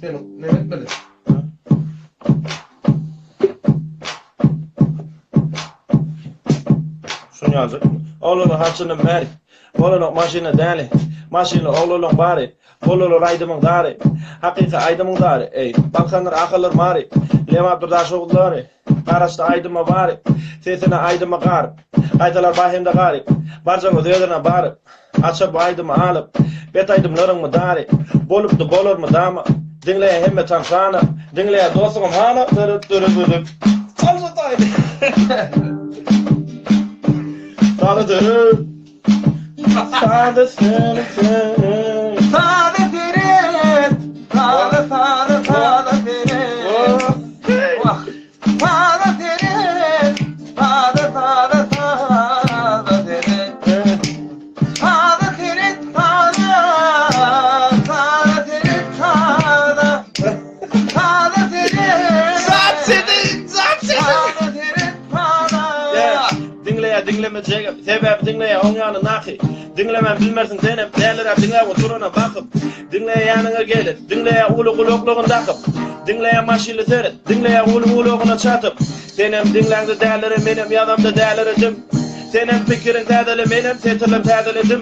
Sen ne etmedin? Şunu yazık. Oğlunun harçını meri. Oğlunun maşını deli. Maşını oğlunun bari. Oğlunun aydımın dari. Hakiki aydımın dari. Ey, Balkanlar akılır mari. Lema durdaş oğulları. Karasta aydıma bari. Sesine aydıma garip. Aytalar bahimde garip. Barcan ödeyedine barip. Açıp aydıma alıp. Bet aydımlarımı dari. Bolup da bolur mu dama. Dinleye hemme tanrana. Dinleye dostum hana. Dırıp dırıp dırıp. Alçataydı. Sağlıdır. Sağlıdır. Sağlıdır. Dinleme cegem, sebep dinleye onyanı nakı. Dinlemen bilmersin senem, değerlere dinleye oturuna bakıp. Dinleye yanına gelir, dinleye ulu kulukluğun takıp. Dinleye maşili seret, dinleye ulu uluğuna çatıp. Senem dinlendi değerleri benim, yanımda değerleridim. Senem fikirin tədili benim, setilim tədilidim.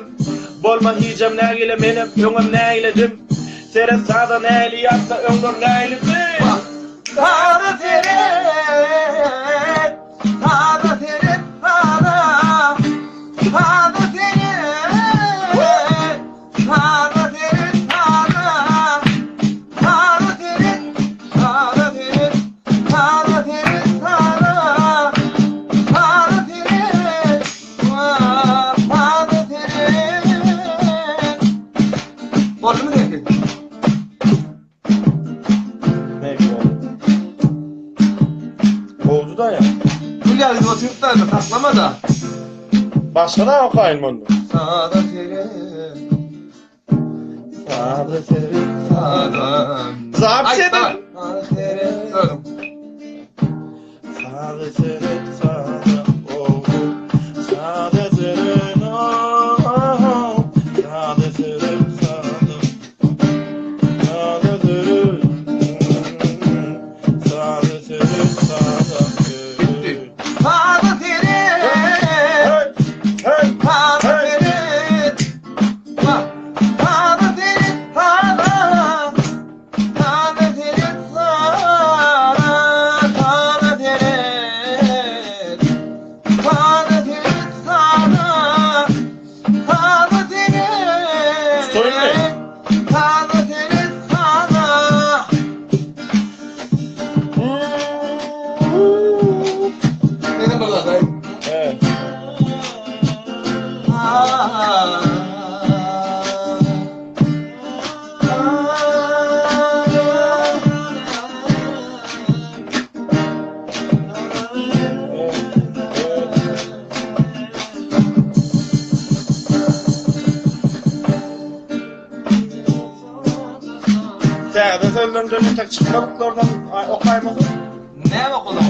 Bolma hicem nəyile benim, öngüm nəyilidim. Seret sağda nəyli yapsa öngüm nəylidim. Sağda seret, sağda seret. Oldu mu dedi? Ne oldu? Oldu da ya. Dur ya biz o çocuklarla saklama da. Başka da okuyayım onu. Sağda seret, Sağda seret. sağdan. Zap Ay, seni. sağda seret. Öldüm. Sağda seret sağda oldu. Sağda seret oh. Sağda seret sağda. Sağda seret. Sağda seret sağda. Bitti. Sağda seret, Hey. sağda seret. Bak, sağda seret, sağda. Sağda seret, sağda. Sağda seret. Sağda seret, sağda. Sağda seret. Story ne? Sağda seret, sağda. Benim buradayım. Evet. Sen de senden dönüp tek çıkmadık oradan o kaymadı. Ne bak oğlum?